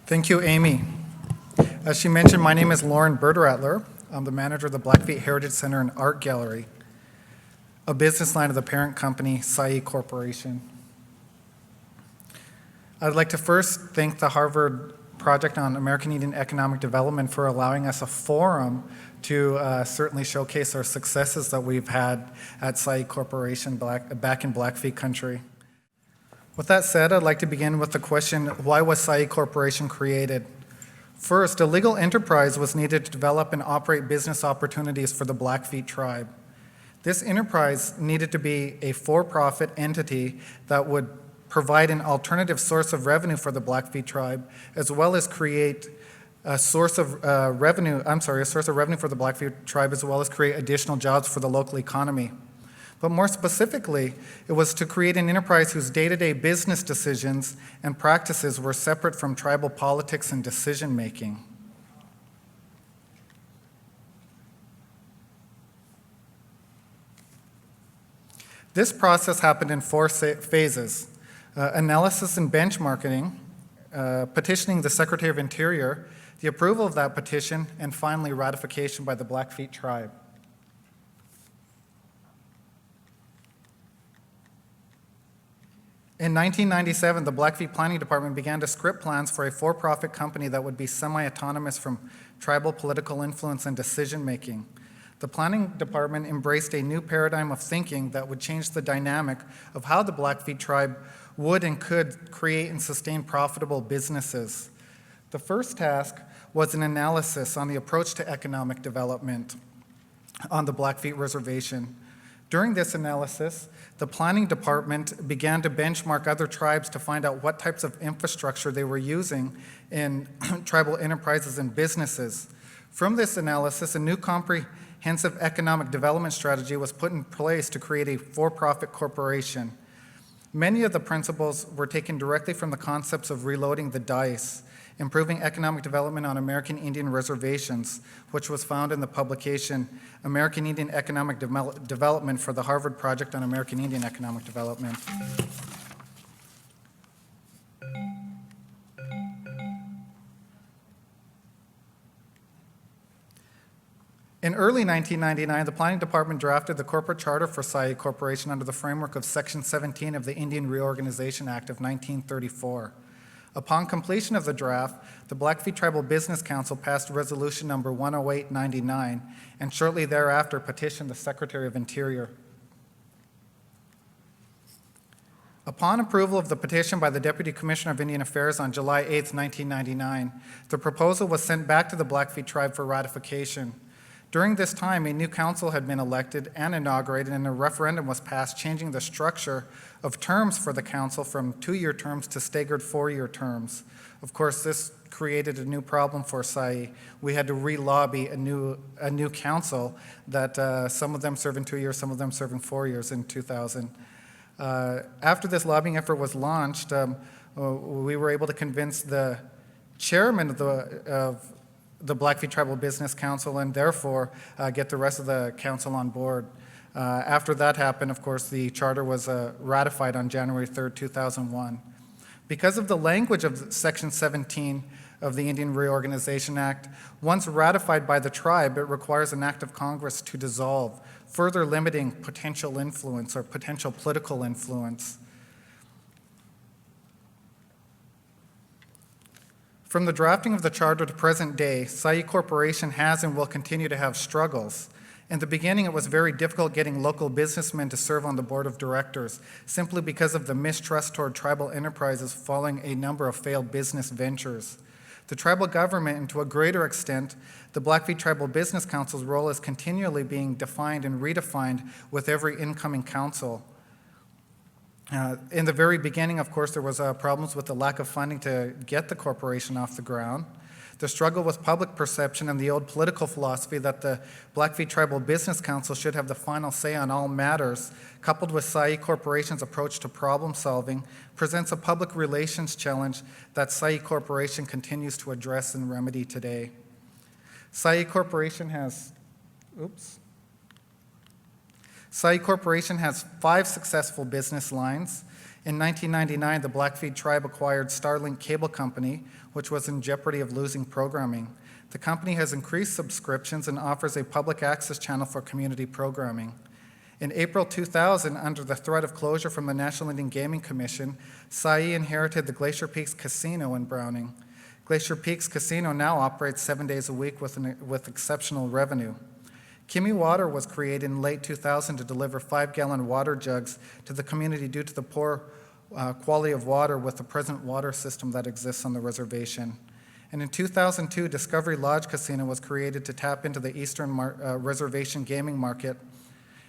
Thank you, Amy. As she mentioned, my name is Loren Rattler. I'm the manager of the Blackfeet Heritage Center and Art Gallery, a business line of the parent company, Siyeh Corporation. I'd like to first thank the Harvard Project on American Indian Economic Development for allowing us a forum to certainly showcase our successes that we've had at Siyeh Corporation back in Blackfeet country. With that said, I'd like to begin with the question, why was Siyeh Corporation created? First, a legal enterprise was needed to develop and operate business opportunities for the Blackfeet tribe. This enterprise needed to be a for-profit entity that would provide an alternative source of revenue for the Blackfeet tribe, as well as create a source of revenue for the Blackfeet tribe, as well as create additional jobs for the local economy. But more specifically, it was to create an enterprise whose day-to-day business decisions and practices were separate from tribal politics and decision-making. This process happened in four phases: analysis and benchmarking, petitioning the Secretary of Interior, the approval of that petition, and finally ratification by the Blackfeet tribe. In 1997, the Blackfeet Planning Department began to script plans for a for-profit company that would be semi-autonomous from tribal political influence and decision-making. The Planning Department embraced a new paradigm of thinking that would change the dynamic of how the Blackfeet tribe would and could create and sustain profitable businesses. The first task was an analysis on the approach to economic development on the Blackfeet Reservation. During this analysis, the Planning Department began to benchmark other tribes to find out what types of infrastructure they were using in tribal enterprises and businesses. From this analysis, a new comprehensive economic development strategy was put in place to create a for-profit corporation. Many of the principles were taken directly from the concepts of reloading the dice, improving economic development on American Indian reservations, which was found in the publication American Indian Economic Development for the Harvard Project on American Indian Economic Development. In early 1999, the Planning Department drafted the corporate charter for Siyeh Corporation under the framework of Section 17 of the Indian Reorganization Act of 1934. Upon completion of the draft, the Blackfeet Tribal Business Council passed resolution number 10899 and shortly thereafter petitioned the Secretary of Interior. Upon approval of the petition by the Deputy Commissioner of Indian Affairs on July 8, 1999, the proposal was sent back to the Blackfeet tribe for ratification. During this time, a new council had been elected and inaugurated, and a referendum was passed changing the structure of terms for the council from 2-year terms to staggered 4-year terms. Of course, this created a new problem for Siyeh. We had to re-lobby a new council that some of them serving 2 years, some of them serving 4 years in 2000. After this lobbying effort was launched, we were able to convince the chairman of the Blackfeet Tribal Business Council and therefore get the rest of the council on board. After that happened, of course, the charter was ratified on January 3rd, 2001. Because of the language of Section 17 of the Indian Reorganization Act, once ratified by the tribe, it requires an act of Congress to dissolve, further limiting potential influence or potential political influence. From the drafting of the charter to present day, Siyeh Corporation has and will continue to have struggles. In the beginning, it was very difficult getting local businessmen to serve on the board of directors, simply because of the mistrust toward tribal enterprises following a number of failed business ventures. The tribal government, and to a greater extent, the Blackfeet Tribal Business Council's role is continually being defined and redefined with every incoming council. In the very beginning, of course, there was problems with the lack of funding to get the corporation off the ground. The struggle with public perception and the old political philosophy that the Blackfeet Tribal Business Council should have the final say on all matters, coupled with Siyeh Corporation's approach to problem solving, presents a public relations challenge that Siyeh Corporation continues to address and remedy today. Siyeh Corporation has 5 successful business lines. In 1999, the Blackfeet tribe acquired Starlink Cable Company, which was in jeopardy of losing programming. The company has increased subscriptions and offers a public access channel for community programming. In April 2000, under the threat of closure from the National Indian Gaming Commission, Siyeh inherited the Glacier Peaks Casino in Browning. Glacier Peaks Casino now operates 7 days a week with exceptional revenue. Kimi Water was created in late 2000 to deliver 5-gallon water jugs to the community due to the poor quality of water with the present water system that exists on the reservation. And in 2002, Discovery Lodge Casino was created to tap into the Eastern reservation gaming market.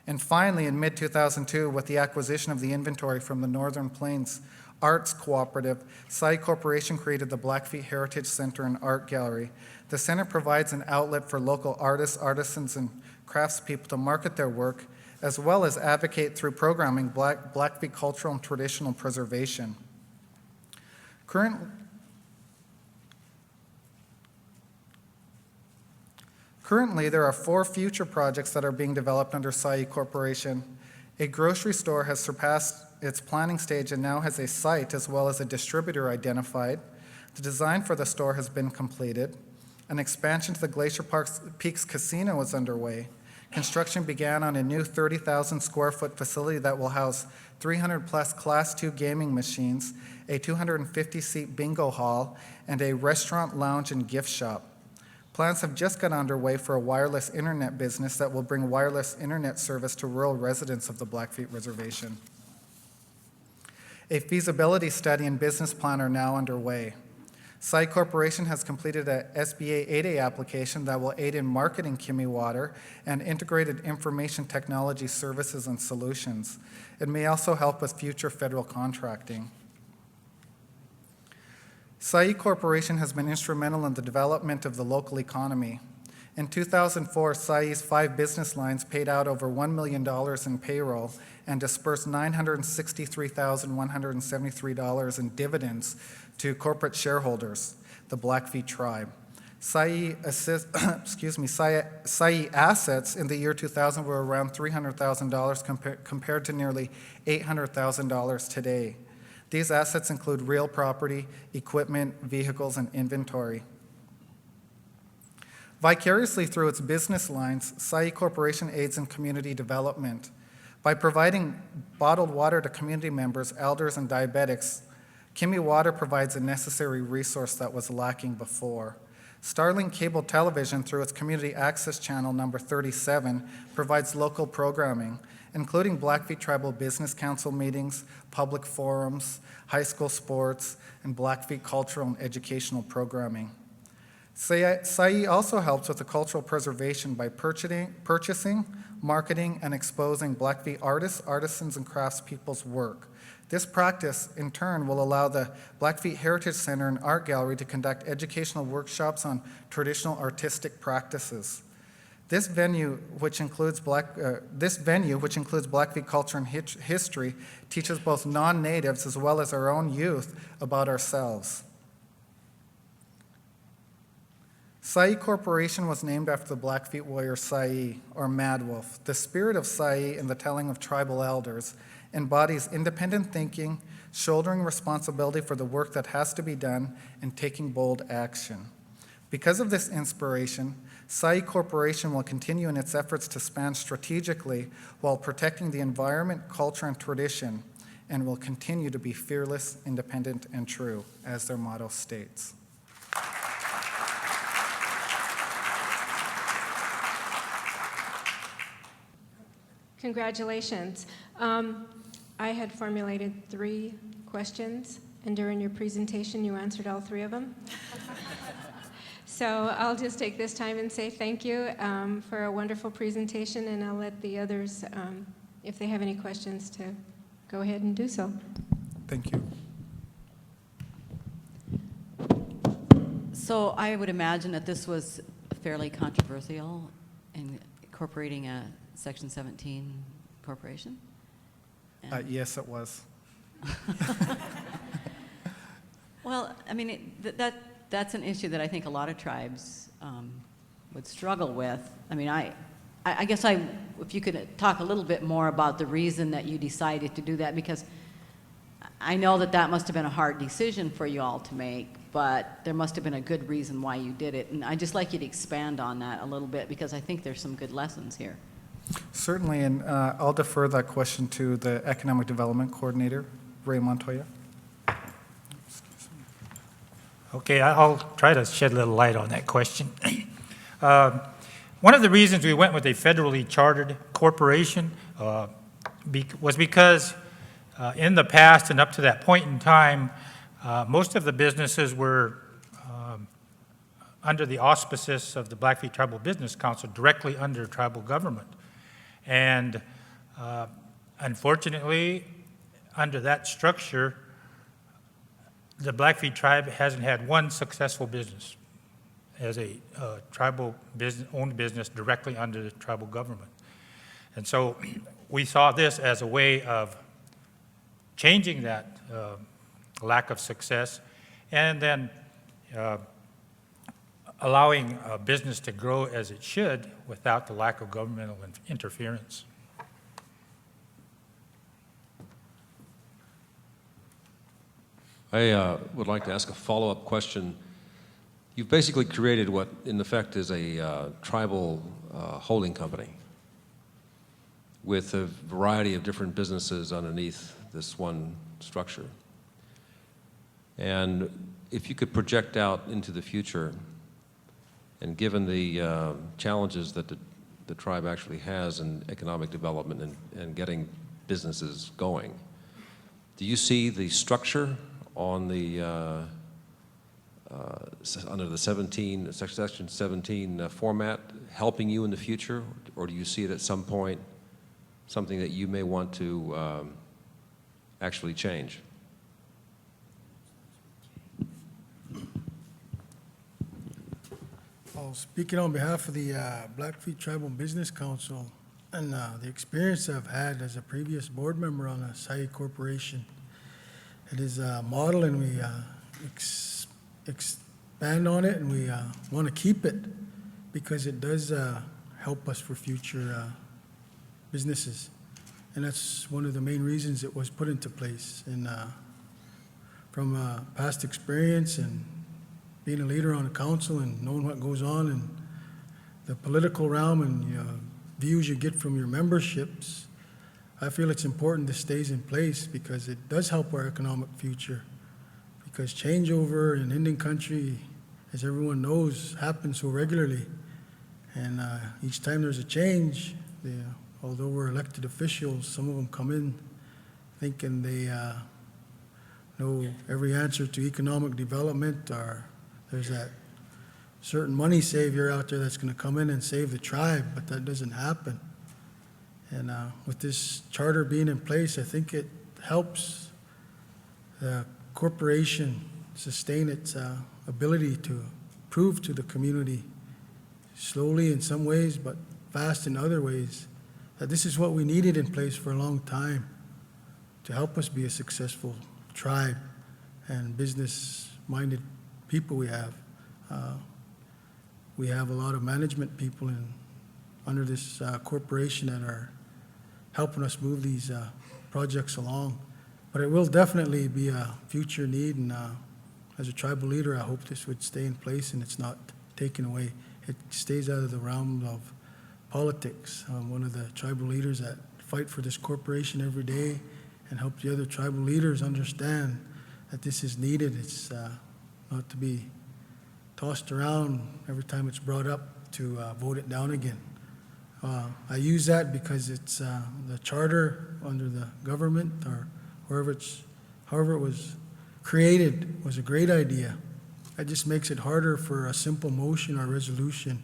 And finally, in mid-2002, with the acquisition of the inventory from the Northern Plains Arts Cooperative, Siyeh Corporation created the Blackfeet Heritage Center and Art Gallery. The center provides an outlet for local artists, artisans, and craftspeople to market their work, as well as advocate through programming Blackfeet cultural and traditional preservation. Currently, there are 4 future projects that are being developed under Siyeh Corporation. A grocery store has surpassed its planning stage and now has a site as well as a distributor identified. The design for the store has been completed. An expansion to the Glacier Peaks Casino is underway. Construction began on a new 30,000 square foot facility that will house 300 plus Class II gaming machines, a 250 seat bingo hall, and a restaurant, lounge, and gift shop. Plans have just got underway for a wireless internet business that will bring wireless internet service to rural residents of the Blackfeet Reservation. A feasibility study and business plan are now underway. Siyeh Corporation has completed a SBA 8A application that will aid in marketing Kimi Water and integrated information technology services and solutions. It may also help with future federal contracting. Siyeh Corporation has been instrumental in the development of the local economy. In 2004, Siyeh's 5 business lines paid out over $1 million in payroll and dispersed $963,173 in dividends to corporate shareholders, the Blackfeet tribe. Siyeh assets in the year 2000 were around $300,000 compared to nearly $800,000 today. These assets include real property, equipment, vehicles, and inventory. Vicariously through its business lines, Siyeh Corporation aids in community development. By providing bottled water to community members, elders, and diabetics, Kimi Water provides a necessary resource that was lacking before. Starlink Cable Television, through its Community Access Channel number 37, provides local programming, including Blackfeet Tribal Business Council meetings, public forums, high school sports, and Blackfeet cultural and educational programming. Siyeh also helps with the cultural preservation by purchasing, marketing, and exposing Blackfeet artists, artisans, and craftspeople's work. This practice, in turn, will allow the Blackfeet Heritage Center and Art Gallery to conduct educational workshops on traditional artistic practices. This venue, which includes Blackfeet culture and history, teaches both non-natives as well as our own youth about ourselves. Siyeh Corporation was named after the Blackfeet warrior Siyeh, or Mad Wolf. The spirit of Siyeh in the telling of tribal elders embodies independent thinking, shouldering responsibility for the work that has to be done, and taking bold action. Because of this inspiration, Siyeh Corporation will continue in its efforts to span strategically while protecting the environment, culture, and tradition, and will continue to be fearless, independent, and true, as their motto states. Congratulations. I had formulated 3 questions, and during your presentation, you answered all 3 of them. So I'll just take this time and say thank you for a wonderful presentation, and I'll let the others, if they have any questions, to go ahead and do so. Thank you. So I would imagine that this was fairly controversial in incorporating a Section 17 corporation? Yes, it was. Well, I mean, that's an issue that I think a lot of tribes would struggle with. I mean, I guess if you could talk a little bit more about the reason that you decided to do that, because I know that that must have been a hard decision for you all to make, but there must have been a good reason why you did it. And I'd just like you to expand on that a little bit, because I think there's some good lessons here. Certainly, and I'll defer that question to the Economic Development Coordinator, Ray Montoya. Okay, I'll try to shed a little light on that question. One of the reasons we went with a federally chartered corporation was because in the past and up to that point in time, most of the businesses were under the auspices of the Blackfeet Tribal Business Council, directly under tribal government. And unfortunately, under that structure, the Blackfeet tribe hasn't had one successful business as a tribal owned business directly under the tribal government. And so we saw this as a way of changing that lack of success and then allowing a business to grow as it should without the lack of governmental interference. I would like to ask a follow-up question. You've basically created what, in effect, is a tribal holding company with a variety of different businesses underneath this one structure. And if you could project out into the future, and given the challenges that the tribe actually has in economic development and getting businesses going, do you see the structure on the under the Section 17 format helping you in the future, or do you see it at some point something that you may want to actually change? Well, speaking on behalf of the Blackfeet Tribal Business Council and the experience I've had as a previous board member on a Siyeh corporation, it is a model, and we expand on it, and we want to keep it because it does help us for future businesses. And that's one of the main reasons it was put into place. And from past experience and being a leader on a council and knowing what goes on in the political realm and views you get from your memberships, I feel it's important this stays in place because it does help our economic future. Because changeover in Indian country, as everyone knows, happens so regularly. And each time there's a change, although we're elected officials, some of them come in thinking they know every answer to economic development, or there's that certain money savior out there that's going to come in and save the tribe, but that doesn't happen. And with this charter being in place, I think it helps the corporation sustain its ability to prove to the community, slowly in some ways, but fast in other ways, that this is what we needed in place for a long time to help us be a successful tribe and business-minded people we have. We have a lot of management people under this corporation that are helping us move these projects along. But it will definitely be a future need, and as a tribal leader, I hope this would stay in place and it's not taken away. It stays out of the realm of politics. I'm one of the tribal leaders that fight for this corporation every day and help the other tribal leaders understand that this is needed. It's not to be tossed around every time it's brought up to vote it down again. I use that because it's the charter under the government or however it was created was a great idea. It just makes it harder for a simple motion or resolution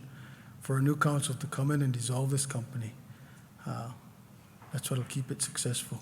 for a new council to come in and dissolve this company. That's what'll keep it successful.